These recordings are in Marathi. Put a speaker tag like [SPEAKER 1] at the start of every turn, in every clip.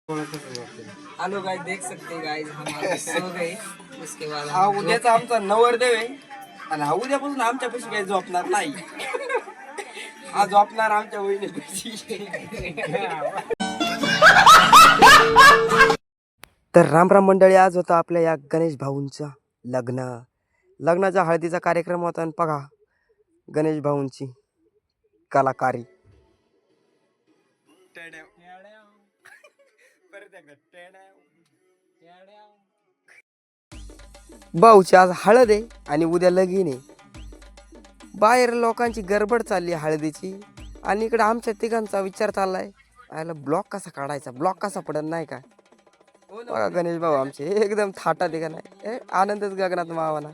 [SPEAKER 1] हेलो गाइस, देख सकते हैं गाइस, हम आज सो गए. उसके बाद
[SPEAKER 2] हा उद्याचा आमचा नवरदेव आहे आणि हा उद्यापासून आमच्यापाशी काही झोपणार नाही. हा झोपणार आमच्या वहिनीपाशी. तर रामराम मंडळी, आज होता आपल्या या गणेश भाऊंचा लग्नाच्या हळदीचा कार्यक्रम होता. आणि बघा गणेश भाऊंची कलाकारी. भाऊची आज हळद आहे आणि उद्या लगीन आहे. बाहेर लोकांची गडबड चालली हळदीची आणि इकडे आमच्या तिघांचा विचार चाललाय आयला ब्लॉक कसा काढायचा, ब्लॉक कसा पडत नाही का. बघा गणेश भाऊ आमचे एकदम थाटा का नाही, आनंदच गगनात मावाना.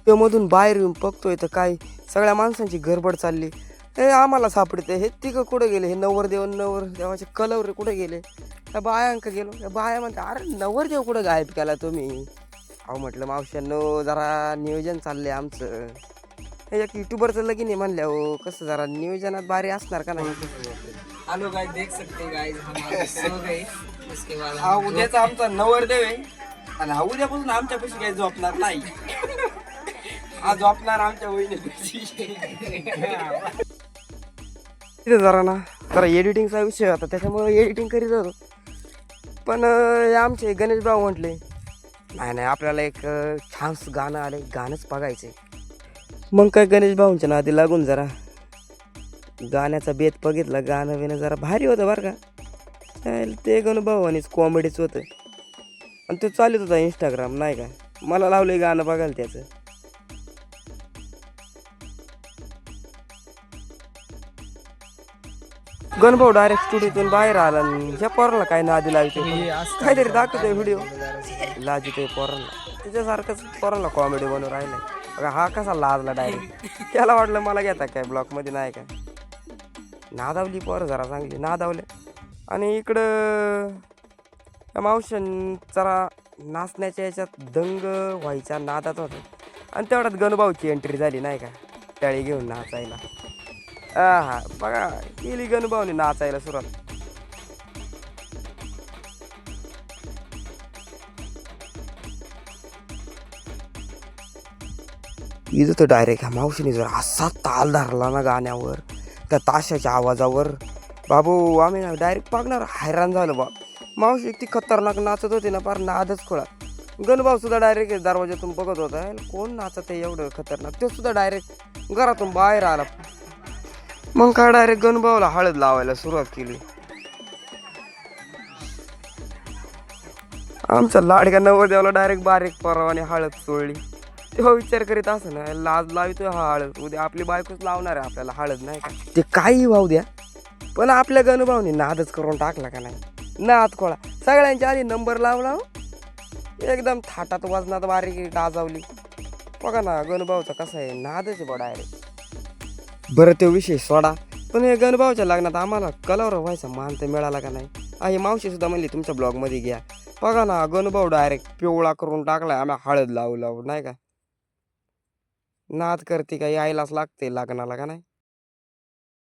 [SPEAKER 2] तो मधून बाहेर येऊन बघतोय तर काय सगळ्या माणसांची गडबड चालली. हे आम्हाला सापडते, हे तिघं कुठे गेले, हे नवरदेवाचे कलवरे कुठे गेले. त्या बायांक गेलो, त्या बाया म्हणते अरे नवरदेव कुठं गायब केला तुम्ही. अहो म्हटलं मावश्यांनो, जरा नियोजन चाललंय आमचं. हे एक युट्यूबरचं लगीन आहे म्हणल्या हो, कसं जरा नियोजनात भारी असणार का नाही.
[SPEAKER 1] हेलो गाइस, देख सकते हैं गाइस, हम आज सो गए. उसके बाद
[SPEAKER 2] हा उद्याचा आमचा नवरदेव आहे आणि हा उद्यापासून आमच्यापाशी काही झोपणार नाही. हा झोपणार आमच्या वहिनीपाशी. तिथे जरा एडिटिंगचा विषय होता, त्याच्यामुळे एडिटिंग करीत होतो. पण हे आमचे गणेश भाऊ म्हटले नाही आपल्याला एक छानस गाणं आलंय, गाणंच बघायचंय. मग काय गणेश भाऊंच्या नादी लागून जरा गाण्याचा बेत बघितला. गाणं बिणं जरा भारी होतं बरं का. ते गणू भाऊ आणि कॉमेडीच होतं आणि तो चालत होता इंस्टाग्राम नाही का. मला लावलंय गाणं बघायला त्याचं. गणभाऊ डायरेक्ट स्टुडिओतून बाहेर आला आणि ह्या पोराला काय नादी लावते, काहीतरी दाखवतोय व्हिडिओ, लाजतोय पोरांना. त्याच्यासारखंच पोरांना कॉमेडी बनवून राहिलाय बघा. हा कसा लाजला डायरेक्ट, त्याला वाटलं मला घेता काय ब्लॉकमध्ये नाही काय. नादावली पोरं जरा चांगली नादावले. आणि इकडं त्या मावशन जरा नाचण्याच्या याच्यात दंग व्हायच्या नादात होतं आणि तेवढ्यात गणभाऊची एंट्री झाली नाही का, टाळी घेऊन नाचायला. हा बघा केली गणभाऊने नाचायला सुरुवात. इथं तर डायरेक्ट ह्या मावशीने जर असा ताल धरला ना गाण्यावर, त्या ताशाच्या आवाजावर, बाबू आम्ही डायरेक्ट बघणार हैराण झालो बा. मावशी इतकी खतरनाक नाचत होती ना, फार नादच खोळा. गणभाऊ सुद्धा डायरेक्ट दरवाजातून बघत होता, कोण नाचत आहे एवढं खतरनाक. तो सुद्धा डायरेक्ट घरातून बाहेर आला. मग काय डायरेक्ट गणभाऊला हळद लावायला सुरुवात केली. आमच्या लाडक्या नवरदेवाला डायरेक्ट बारीक परवाने हळद चोळली. तेव्हा विचार करीत असं ना, लाज लावितोय हा हळद, उद्या आपली बायकोच लावणार आहे आपल्याला हळद नाही का. ते काही वाहू द्या, पण आपल्या गणभाऊने नादच करून टाकला का नाही. नाद खोळा सगळ्यांच्या आधी नंबर लावला, एकदम थाटात वजनात बारीक डाजावली. बघा ना गणभाऊचा कसा आहे, नादच बडा आहे. बरं तो विषय सोडा, पण हे गणभाऊच्या लग्नात आम्हाला कलर व्हायचा मान तर मिळाला का नाही. ही मावशी सुद्धा म्हणली तुमच्या ब्लॉगमध्ये घ्या. बघा ना गणभाऊ डायरेक्ट पिवळा करून टाकलाय आम्ही हळद लावू नाही का. नाद करते का, यायलाच लागते लग्नाला का नाही.